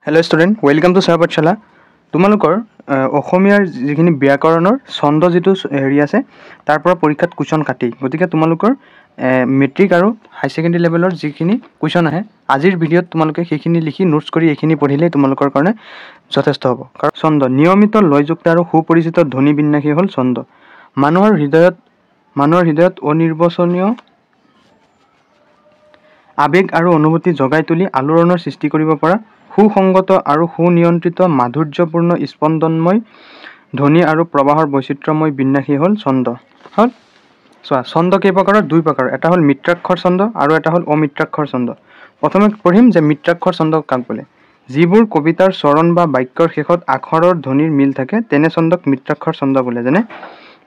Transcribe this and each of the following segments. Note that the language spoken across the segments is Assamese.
हेलो स्टूडेंट वेलकम टू सार पाठशाला तुम्हालोकर অসমীয়াৰ যিখিনি ব্যাকৰণৰ ছন্দ যেটো হেৰি আছে তাৰ পৰা পৰীক্ষাত কুৱেশ্যন কাটি গতিকে তোমালোকৰ মেট্ৰিক আৰু হাই সেকেন্ডাৰী লেভেলৰ যিখিনি কুৱেশ্যন আহে আজিৰ ভিডিঅ'ত তোমালোকে সেইখিনি লিখি নোটছ কৰি এইখিনি পঢ়িলে তোমালোকৰ কাৰণে যথেষ্ট হ'ব কাৰণ ছন্দ নিয়মিত লয়যুক্ত আৰু সুপৰিচিত ধ্বনি বিন্যাসী হ'ল ছন্দ মানুহৰ হৃদয়ত অনিৰ্বচনীয় আবেগ আৰু অনুভূতি জগাই তুলি আলোড়নৰ সৃষ্টি কৰিব পৰা সুসংগত আৰু সুনিয়ন্ত্ৰিত মাধুৰ্যপূৰ্ণ স্পন্দনময় ধ্বনি আৰু প্ৰবাহৰ বৈচিত্ৰ্যময় বিন্যাসী হ'ল ছন্দ হ'ল চোৱা ছন্দ কেই প্ৰকাৰৰ দুই প্ৰকাৰ এটা হ'ল মিত্ৰাক্ষৰ ছন্দ আৰু এটা হ'ল অমিত্ৰাক্ষৰ ছন্দ প্ৰথমে পঢ়িম যে মিত্ৰাক্ষৰ ছন্দ কাক বোলে যিবোৰ কবিতাৰ চৰণ বা বাক্যৰ শেষত আখৰৰ ধ্বনিৰ মিল থাকে তেনে ছন্দক মিত্ৰাক্ষৰ ছন্দ বোলে যেনে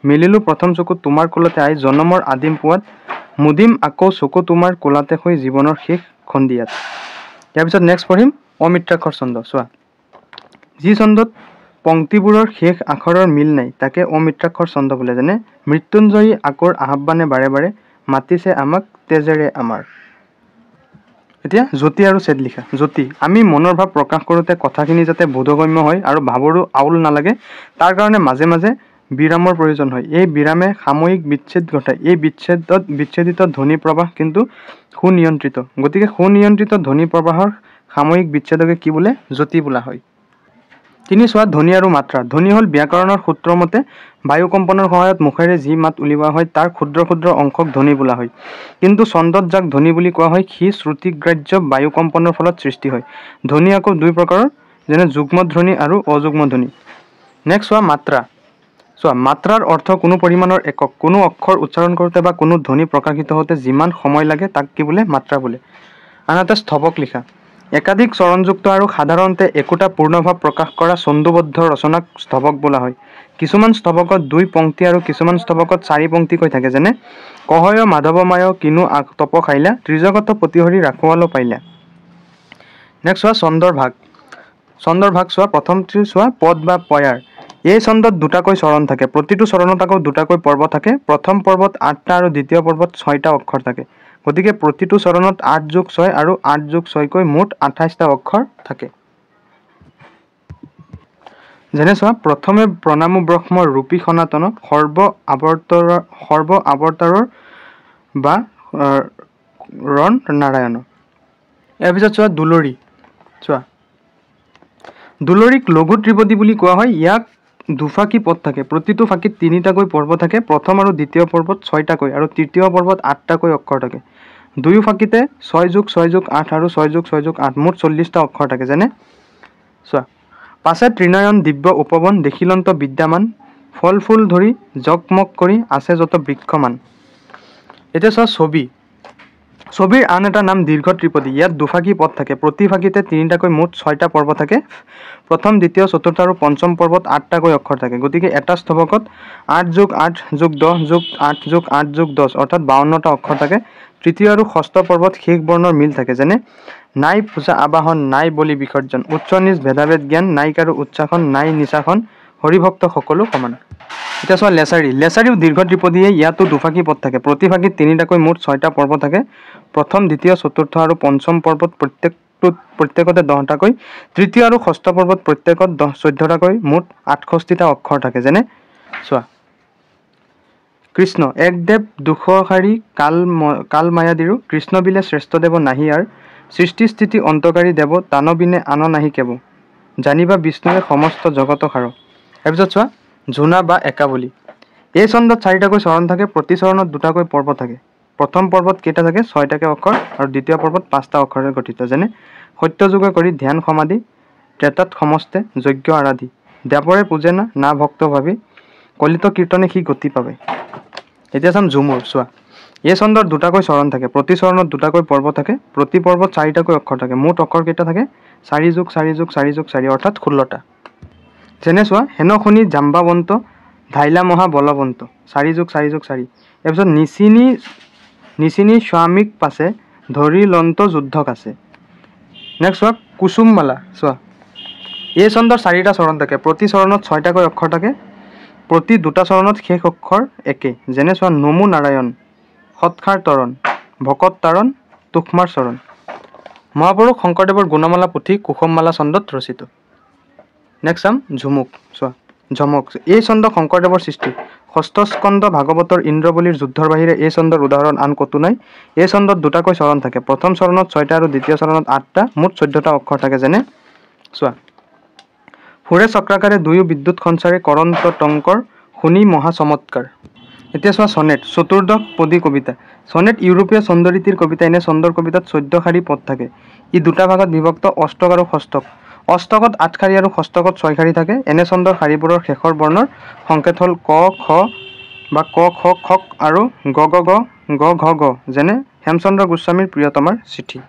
মেলিলো প্ৰথম চকু তোমাৰ কোলতে আই জনমৰ আদিম পুৱাত মুদিম আকৌ চকু তোমাৰ কোলাতে হৈ জীৱনৰ শেষ খন্দিয়াত ইয়াৰ পিছত নেক্সট পঢ়িম অমিত্ৰাক্ষৰ ছন্দ চোৱা যি ছন্দত পংক্তিবোৰৰ শেষ আখৰৰ মিল নাই তাকে অমিত্ৰাক্ষৰ ছন্দ বোলে যেনে মৃত্যুঞ্জয়ী আকৰ আহ্বানে বাৰে বাৰে মাতিছে আমাক তেজেৰে আমাৰ এতিয়া জ্যোতি আৰু ছেদ লিখা জ্যোতি আমি মনৰ ভাৱ প্ৰকাশ কৰোঁতে কথাখিনি যাতে বোধগম্য হয় আৰু ভাৱৰো আউল নালাগে তাৰ কাৰণে মাজে মাজে বিৰামৰ প্ৰয়োজন হয় এই বিৰামে সাময়িক বিচ্ছেদ ঘটায় এই বিচ্ছেদিত ধ্বনি প্ৰবাহ কিন্তু সুনিয়ন্ত্ৰিত গতিকে সুনিয়ন্ত্ৰিত ধ্বনি প্ৰবাহৰ সাময়িক বিচ্ছেদকে কি বোলে জ্যোতি বোলা হয় তিনি চোৱা ধ্বনি আৰু মাত্ৰা ধ্বনি হ'ল ব্যাকৰণৰ সূত্ৰ মতে বায়ু কম্পনৰ সহায়ত মুখেৰে যি মাত উলিওৱা হয় তাৰ ক্ষুদ্ৰ ক্ষুদ্ৰ অংশক ধ্বনি বোলা হয় কিন্তু ছন্দত যাক ধ্বনি বুলি কোৱা হয় সি শ্ৰুতিগ্ৰাহ্য বায়ু কম্পনৰ ফলত সৃষ্টি হয় ধ্বনি আকৌ দুই প্ৰকাৰৰ যেনে যুগ্ম ধ্বনি আৰু অযুগ্ম ধ্বনি নেক্সট চোৱা মাত্ৰা চোৱা মাত্ৰাৰ অৰ্থ কোনো পৰিমাণৰ একক কোনো অক্ষৰ উচ্চাৰণ কৰোঁতে বা কোনো ধ্বনি প্ৰকাশিত হওঁতে যিমান সময় লাগে তাক কি বোলে মাত্ৰা বোলে আনহাতে স্থৱক লিখা একাধিক চৰণযুক্ত আৰু সাধাৰণতে একোটা পূৰ্ণভাৱ প্ৰকাশ কৰা ছন্দোবদ্ধ ৰচনাক স্থৱক বোলা হয় কিছুমান স্থৱকত দুই পংক্তি আৰু কিছুমান স্থৱকত চাৰি পংক্তিকৈ থাকে যেনে কহয় মাধৱমায় কিনো তপ খাইলা ত্ৰিজগত প্ৰতিহৰি ৰাখোৱালো পাইলা নেক্সট চোৱা ছন্দৰ ভাগ চোৱা প্ৰথমটো চোৱা পদ বা পয়াৰ এই ছন্দত দুটাকৈ চৰণ থাকে প্ৰতিটো চৰণত আকৌ দুটাকৈ পৰ্ব থাকে প্ৰথম পৰ্বত 8টা আৰু দ্বিতীয় পৰ্বত 6টা অক্ষৰ থাকে গতিকে প্ৰতিটো চৰণত 8+6 আৰু 8+6 কৈ মুঠ 28টা অক্ষৰ থাকে যেনে চোৱা প্ৰথমে প্ৰণামো ব্ৰহ্ম ৰূপী সনাতন সৰ্ব আৱৰ্তাৰৰ বা ৰণ নাৰায়ণ ইয়াৰ পিছত চোৱা দুলৰীক লঘু ত্ৰিপদী বুলি কোৱা হয় ইয়াক দুফাকি পদ থাকে প্ৰতিটো ফাকিত 3টাকৈ পৰ্ব থাকে প্ৰথম আৰু দ্বিতীয় পৰ্বত 6টাকৈ আৰু তৃতীয় পৰ্বত 8টাকৈ অক্ষৰ থাকে দুয়ো ফাকিতে 6+6+8 আৰু 6+6+8 মুঠ 40টা অক্ষৰ থাকে যেনে চোৱা পাছে ত্ৰিনয়ন দিব্য উপবন দেখিলন্ত বিদ্যামান ফল ফুল ধৰি জকমক কৰি আছে যত বৃক্ষমান এতিয়া চোৱা ছবিৰ আন এটা নাম দীৰ্ঘ ত্ৰিপদী ইয়াত দুফাকি পদ থাকে প্ৰতি ফাকিতে 3টাকৈ মুঠ 6টা পৰ্ব থাকে প্ৰথম দ্বিতীয় চতুৰ্থ আৰু পঞ্চম পৰ্বত 8টাকৈ অক্ষৰ থাকে গতিকে এটা স্থৱকত 8+8+10+8+8+10 অৰ্থাৎ 52টা অক্ষৰ থাকে তৃতীয় আৰু ষষ্ঠ পৰ্বত শেষ বৰ্ণৰ মিল থাকে যেনে নাই পূজা আবাহন নাই বলি বিসৰ্জন উচ্চ নিজ ভেদাভেদ জ্ঞান নাই কাৰো উচ্চাসন নাই নিচাসন হৰিভক্ত সকলো সমান এতিয়া চোৱা লেচাৰীও দীৰ্ঘ ত্ৰিপদীয়ে ইয়াতো দুফাকি পদ থাকে প্ৰতি ফাকিত 3টাকৈ মুঠ 6টা পৰ্ব থাকে প্ৰথম দ্বিতীয় চতুৰ্থ আৰু পঞ্চম পৰ্বত প্ৰত্যেকতে 10টাকৈ তৃতীয় আৰু ষষ্ঠ পৰ্বত প্ৰত্যেকত 14টাকৈ মুঠ 68টা অক্ষৰ থাকে যেনে চোৱা কৃষ্ণ একদেৱ দুশহাৰী কাল মায়াদিৰো কৃষ্ণ বিলে শ্ৰেষ্ঠ দেৱ নাহি আৰ সৃষ্টি স্থিতি অন্তকাৰী দেৱ দানবিনে আন নাহি কেব জানিবা বিষ্ণুৱে সমস্ত জগত সাৰ তাৰপিছত চোৱা জোনা বা একাৱলী এই ছন্দত 4টাকৈ চৰণ থাকে প্ৰতি চৰণত 2টাকৈ পৰ্ব থাকে প্ৰথম পৰ্বত কেইটা থাকে 6টাকৈ অক্ষৰ আৰু দ্বিতীয় পৰ্বত 5টা অক্ষৰেৰে গঠিত যেনে সত্যযোগে কৰি ধ্যান সমাধি ত্ৰেতাত সমস্তে যজ্ঞ আৰাধি দেৱৰে পূজে না ভক্ত ভাবি কলিত কীৰ্তনে সি গতি পাবে এতিয়া চাম ঝুমুৰ চোৱা এই ছন্দৰ 2টাকৈ চৰণ থাকে প্ৰতি চৰণত 2টাকৈ পৰ্ব থাকে প্ৰতি পৰ্বত 4টাকৈ অক্ষৰ থাকে মুঠ অক্ষৰ কেইটা থাকে 4+4+4+4 অৰ্থাৎ 16টা যেনে চোৱা হেন শুনি জাম্বাবন্ত ধাইলা মহা বলৱন্ত 4+4+4 তাৰপিছত নিচিনি স্বামীক পাছে ধৰি লন্ত যুদ্ধক আছে নেক্সট চোৱা কুসুমমালা চোৱা এই ছন্দৰ 4টা চৰণ থাকে প্ৰতি চৰণত 6টাকৈ অক্ষৰ থাকে প্ৰতি 2টা চৰণত শেষ অক্ষৰ একে যেনে চোৱা নমো নাৰায়ণ সৎখাৰ তৰণ ভকত তাৰণ তুখমাৰ চৰণ মহাপুৰুষ শংকৰদেৱৰ গুণমালা পুথি কুসুমমালা ছন্দত ৰচিত। নেক্সট চাম ঝুমুক। চোৱা ঝমক, এই ছন্দ শংকৰদেৱৰ সৃষ্টি। ষষ্ঠ স্কন্ধ ভাগৱতৰ ইন্দ্ৰবলীৰ যুদ্ধৰ বাহিৰে এই ছন্দৰ উদাহৰণ আন ক'তো নাই। এই ছন্দত দুটাকৈ চৰণ থাকে, প্ৰথম চৰণত 6টা আৰু দ্বিতীয় চৰণত 8টা, মুঠ 14টা অক্ষৰ থাকে। যেনে চোৱা, সুৰে চক্ৰাকাৰে দুয়ো বিদ্যুৎ সঞ্চাৰে কৰন্ত টংকৰ শুনি মহা চমৎকাৰ। এতিয়া চোৱা চনেট, চতুৰ্দশ পদী কবিতা। চনেট ইউৰোপীয় ছন্দৰীতিৰ কবিতা। এনে ছন্দৰ কবিতাত 14 শাৰী পদ থাকে। ই দুটা ভাগত বিভক্ত, অষ্টক আৰু ষষ্ঠক। অষ্টকত 8 শাৰী আৰু ষষ্ঠকত 6 শাৰী থাকে। এনে ছন্দৰ শাৰীবোৰৰ শেষৰ বৰ্ণৰ সংকেত হ'ল ক খ বা ক খ খক আৰু গ গ গ গ ঘ গ। যেনে হেমচন্দ্ৰ গোস্বামীৰ প্ৰিয়তমাৰ চিঠি।